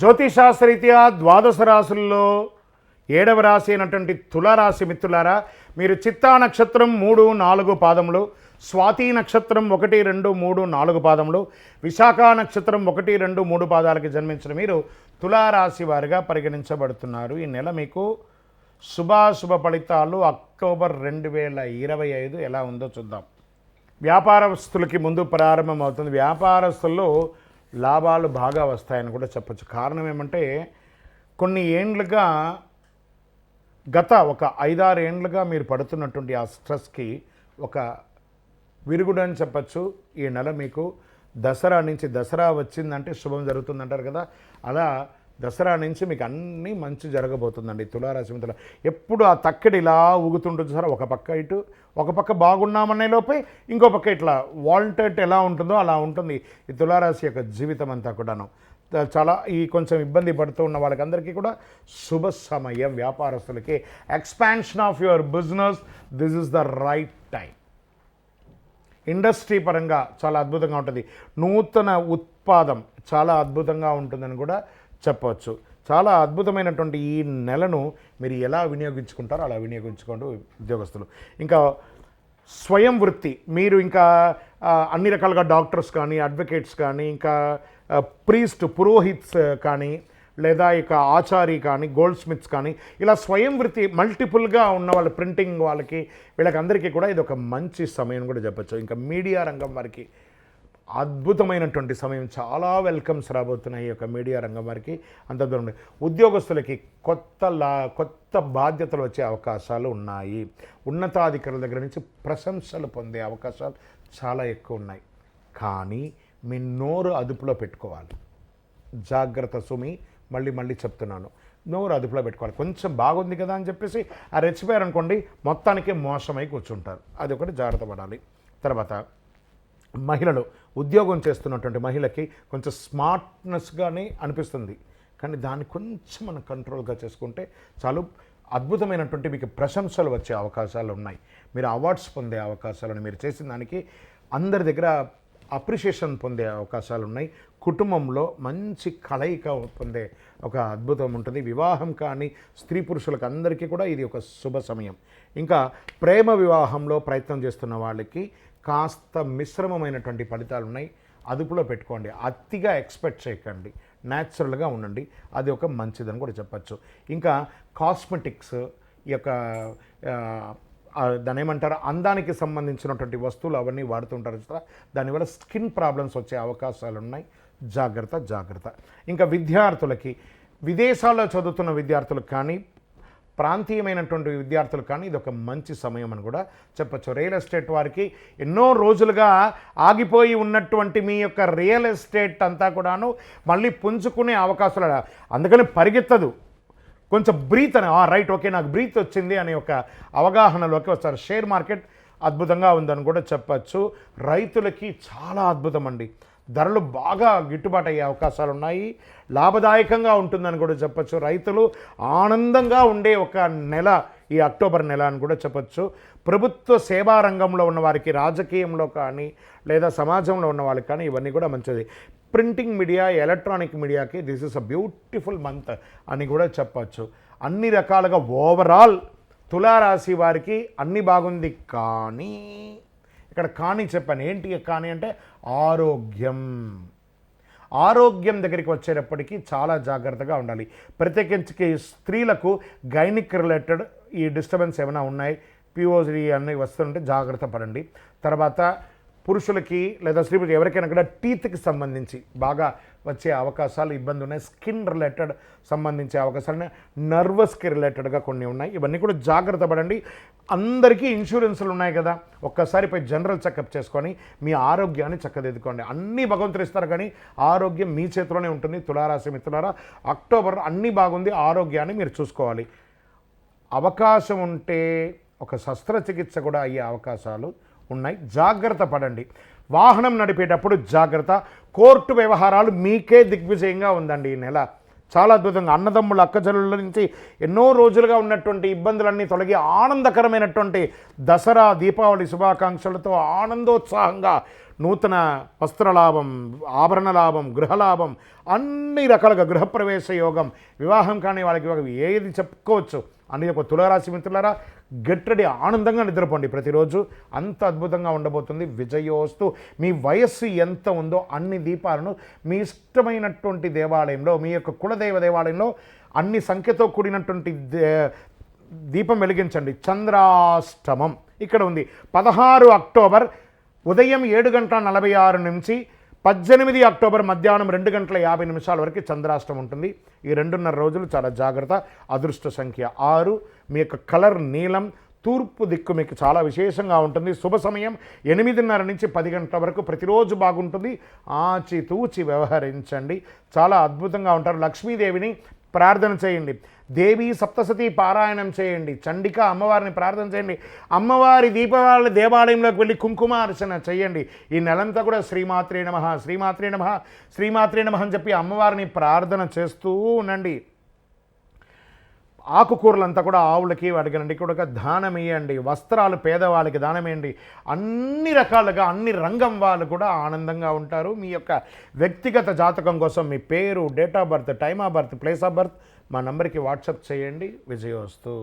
జ్యోతిషాస్త్రరీత్యా ద్వాదశ రాశుల్లో 7వ రాశి అయినటువంటి తులారాశి మిత్రులారా, మీరు చిత్తా నక్షత్రం 3, 4 పాదములు, స్వాతి నక్షత్రం 1, 2, 3, 4 పాదములు, విశాఖ నక్షత్రం 1, 2, 3 పాదాలకి జన్మించిన మీరు తులారాశి వారిగా పరిగణించబడుతున్నారు. ఈ నెల మీకు శుభాశుభ ఫలితాలు అక్టోబర్ 2025 ఎలా ఉందో చూద్దాం. వ్యాపారస్తులకి ముందు ప్రారంభమవుతుంది. వ్యాపారస్తుల్లో లాభాలు బాగా వస్తాయని కూడా చెప్పచ్చు. కారణం ఏమంటే కొన్ని ఏండ్లుగా గత ఒక 5-6 ఏండ్లుగా మీరు పడుతున్నటువంటి ఆ స్ట్రెస్కి ఒక విరుగుడు అని చెప్పచ్చు. ఈ నెల మీకు దసరా నుంచి, దసరా వచ్చిందంటే శుభం జరుగుతుందంటారు కదా, అలా దసరా నుంచి మీకు అన్నీ మంచి జరగబోతుందండి. తులారాశి మిత్రులు ఎప్పుడు ఆ తక్కడి ఇలా ఊగుతుంటుంది సార్, ఒక పక్క ఇటు, ఒక పక్క బాగున్నామనే లోపే ఇంకో పక్క ఇట్లా వాల్టెట్ ఎలా ఉంటుందో అలా ఉంటుంది ఈ తులారాశి యొక్క జీవితం అంతా కూడాను. చాలా ఈ కొంచెం ఇబ్బంది పడుతూ ఉన్న వాళ్ళకందరికీ కూడా శుభ సమయం. వ్యాపారస్తులకి expansion of your business, this is the right time. Industry పరంగా చాలా అద్భుతంగా ఉంటుంది. నూతన ఉత్పాదం చాలా అద్భుతంగా ఉంటుందని కూడా చెప్పవచ్చు. చాలా అద్భుతమైనటువంటి ఈ నెలను మీరు ఎలా వినియోగించుకుంటారో అలా వినియోగించుకోండి ఉద్యోగస్తులు. ఇంకా స్వయం వృత్తి, మీరు ఇంకా అన్ని రకాలుగా డాక్టర్స్ కానీ, అడ్వకేట్స్ కానీ, ఇంకా ప్రీస్ట్ పురోహిత్స్ కానీ, లేదా ఇక ఆచారి కానీ, గోల్డ్ స్మిత్స్ కానీ, ఇలా స్వయం వృత్తి మల్టిపుల్గా ఉన్న వాళ్ళ ప్రింటింగ్ వాళ్ళకి, వీళ్ళకి అందరికీ కూడా ఇది ఒక మంచి సమయం కూడా చెప్పచ్చు. ఇంకా మీడియా రంగం వారికి అద్భుతమైనటువంటి సమయం, చాలా వెల్కమ్స్ రాబోతున్నాయి. ఈ యొక్క మీడియా రంగం వారికి అంత దూరం. ఉద్యోగస్తులకి కొత్త బాధ్యతలు వచ్చే అవకాశాలు ఉన్నాయి. ఉన్నతాధికారుల దగ్గర నుంచి ప్రశంసలు పొందే అవకాశాలు చాలా ఎక్కువ ఉన్నాయి. కానీ మీ నోరు అదుపులో పెట్టుకోవాలి. జాగ్రత్త సుమి, మళ్ళీ చెప్తున్నాను, నోరు అదుపులో పెట్టుకోవాలి. కొంచెం బాగుంది కదా అని చెప్పేసి ఆ రెచ్చిపోయారనుకోండి, మొత్తానికే మోసమై కూర్చుంటారు. అది ఒకటి జాగ్రత్త పడాలి. తర్వాత మహిళలు, ఉద్యోగం చేస్తున్నటువంటి మహిళకి కొంచెం స్మార్ట్నెస్గానే అనిపిస్తుంది, కానీ దాన్ని కొంచెం మనం కంట్రోల్గా చేసుకుంటే చాలు. అద్భుతమైనటువంటి మీకు ప్రశంసలు వచ్చే అవకాశాలు ఉన్నాయి. మీరు అవార్డ్స్ పొందే అవకాశాలను, మీరు చేసిన దానికి అందరి దగ్గర అప్రిషియేషన్ పొందే అవకాశాలు ఉన్నాయి. కుటుంబంలో మంచి కలయిక పొందే ఒక అద్భుతం ఉంటుంది. వివాహం కానీ స్త్రీ పురుషులకు అందరికీ కూడా ఇది ఒక శుభ సమయం. ఇంకా ప్రేమ వివాహంలో ప్రయత్నం చేస్తున్న వాళ్ళకి కాస్త మిశ్రమమైనటువంటి ఫలితాలు ఉన్నాయి. అదుపులో పెట్టుకోండి, అతిగా ఎక్స్పెక్ట్ చేయకండి, న్యాచురల్గా ఉండండి, అది ఒక మంచిదని కూడా చెప్పచ్చు. ఇంకా కాస్మెటిక్స్, ఈ యొక్క దాని ఏమంటారు, అందానికి సంబంధించినటువంటి వస్తువులు అవన్నీ వాడుతుంటారు కదా, దానివల్ల స్కిన్ ప్రాబ్లమ్స్ వచ్చే అవకాశాలు ఉన్నాయి. జాగ్రత్త. ఇంకా విద్యార్థులకి, విదేశాల్లో చదువుతున్న విద్యార్థులకు కానీ, ప్రాంతీయమైనటువంటి విద్యార్థులు కానీ ఇది ఒక మంచి సమయం అని కూడా చెప్పచ్చు. రియల్ ఎస్టేట్ వారికి ఎన్నో రోజులుగా ఆగిపోయి ఉన్నటువంటి మీ యొక్క రియల్ ఎస్టేట్ అంతా కూడాను మళ్ళీ పుంజుకునే అవకాశాలు, అందుకని పరిగెత్తదు, కొంచెం బ్రీత్ అని, రైట్ ఓకే నాకు బ్రీత్ వచ్చింది అనే ఒక అవగాహనలోకి వస్తారు. షేర్ మార్కెట్ అద్భుతంగా ఉందని కూడా చెప్పచ్చు. రైతులకి చాలా అద్భుతం అండి, ధరలు బాగా గిట్టుబాటు అయ్యే అవకాశాలు ఉన్నాయి. లాభదాయకంగా ఉంటుందని కూడా చెప్పచ్చు. రైతులు ఆనందంగా ఉండే ఒక నెల ఈ అక్టోబర్ నెల అని కూడా చెప్పచ్చు. ప్రభుత్వ సేవా రంగంలో ఉన్న వారికి, రాజకీయంలో కానీ లేదా సమాజంలో ఉన్న వాళ్ళకి కానీ ఇవన్నీ కూడా మంచిది. ప్రింటింగ్ మీడియా, ఎలక్ట్రానిక్ మీడియాకి this is a beautiful month అని కూడా చెప్పచ్చు. అన్ని రకాలుగా ఓవరాల్ తులారాశి వారికి అన్ని బాగుంది. కానీ ఇక్కడ కానీ చెప్పాను, ఏంటి కానీ అంటే ఆరోగ్యం దగ్గరికి వచ్చేటప్పటికీ చాలా జాగ్రత్తగా ఉండాలి. ప్రత్యేకించి స్త్రీలకు గైనిక్ రిలేటెడ్ ఈ డిస్టర్బెన్స్ ఏమైనా ఉన్నాయి, పిఓసి అన్నీ వస్తుంటే జాగ్రత్త పడండి. తర్వాత పురుషులకి లేదా స్త్రీలకు ఎవరికైనా కూడా టీత్కి సంబంధించి బాగా వచ్చే అవకాశాలు, ఇబ్బంది ఉన్నాయి. స్కిన్ రిలేటెడ్ సంబంధించే అవకాశాలు, నర్వస్కి రిలేటెడ్గా కొన్ని ఉన్నాయి. ఇవన్నీ కూడా జాగ్రత్త పడండి. అందరికీ ఇన్సూరెన్స్లు ఉన్నాయి కదా, ఒక్కసారి పోయి జనరల్ చెకప్ చేసుకొని మీ ఆరోగ్యాన్ని చక్కదిద్దుకోండి. అన్నీ భగవంతుడు ఇస్తారు, కానీ ఆరోగ్యం మీ చేతిలోనే ఉంటుంది. తులారాశి మిత్రులారా, అక్టోబర్ అన్నీ బాగుంది, ఆరోగ్యాన్ని మీరు చూసుకోవాలి. అవకాశం ఉంటే ఒక శస్త్రచికిత్స కూడా అయ్యే అవకాశాలు ఉన్నాయి. జాగ్రత్త పడండి. వాహనం నడిపేటప్పుడు జాగ్రత్త. కోర్టు వ్యవహారాలు మీకే దిగ్విజయంగా ఉందండి ఈ నెల. చాలా అద్భుతంగా అన్నదమ్ముల అక్కచెల్లెళ్ళ నుంచి ఎన్నో రోజులుగా ఉన్నటువంటి ఇబ్బందులన్నీ తొలగి ఆనందకరమైనటువంటి దసరా దీపావళి శుభాకాంక్షలతో ఆనందోత్సాహంగా నూతన వస్త్రలాభం, ఆభరణ లాభం, గృహలాభం, అన్ని రకాలుగా గృహప్రవేశ యోగం, వివాహం కానీ వాళ్ళకి ఏది చెప్పుకోవచ్చు. అని ఒక తులారాశి మిత్రులారా, గెట్ రెడీ, ఆనందంగా నిద్రపోండి ప్రతిరోజు. అంత అద్భుతంగా ఉండబోతుంది. విజయోస్తు. మీ వయస్సు ఎంత ఉందో అన్ని దీపాలను మీ ఇష్టమైనటువంటి దేవాలయంలో, మీ యొక్క కులదైవ దేవాలయంలో అన్ని సంఖ్యతో కూడినటువంటి దీపం వెలిగించండి. చంద్రాష్టమం ఇక్కడ ఉంది. 16 అక్టోబర్ ఉదయం 7:46 నుంచి 18 అక్టోబర్ మధ్యాహ్నం 2:50 వరకు చంద్రాష్టమం ఉంటుంది. ఈ 2.5 రోజులు చాలా జాగ్రత్త. అదృష్ట సంఖ్య 6. మీ యొక్క కలర్ నీలం. తూర్పు దిక్కు మీకు చాలా విశేషంగా ఉంటుంది. శుభ సమయం 8:30 నుంచి 10 గంటల వరకు. ప్రతిరోజు బాగుంటుంది. ఆచితూచి వ్యవహరించండి. చాలా అద్భుతంగా ఉంటారు. లక్ష్మీదేవిని ప్రార్థన చేయండి. దేవి సప్తసతి పారాయణం చేయండి. చండిక అమ్మవారిని ప్రార్థన చేయండి. అమ్మవారి దీపావళి దేవాలయంలోకి వెళ్ళి కుంకుమార్చన చేయండి. ఈ నెలంతా కూడా శ్రీమాత్రే నమః, శ్రీమాత్రే నమః, శ్రీమాత్రే నమః అని చెప్పి అమ్మవారిని ప్రార్థన చేస్తూ ఉండండి. ఆకుకూరలంతా కూడా ఆవులకి వాటికి కూడా దానం ఇవ్వండి. వస్త్రాలు పేదవాళ్ళకి దానం ఇవ్వండి. అన్ని రకాలుగా అన్ని రంగం వాళ్ళు కూడా ఆనందంగా ఉంటారు. మీ యొక్క వ్యక్తిగత జాతకం కోసం మీ పేరు, date of birth, time of birth, place of birth మా నంబర్కి వాట్సాప్ చేయండి. విజయోస్తు.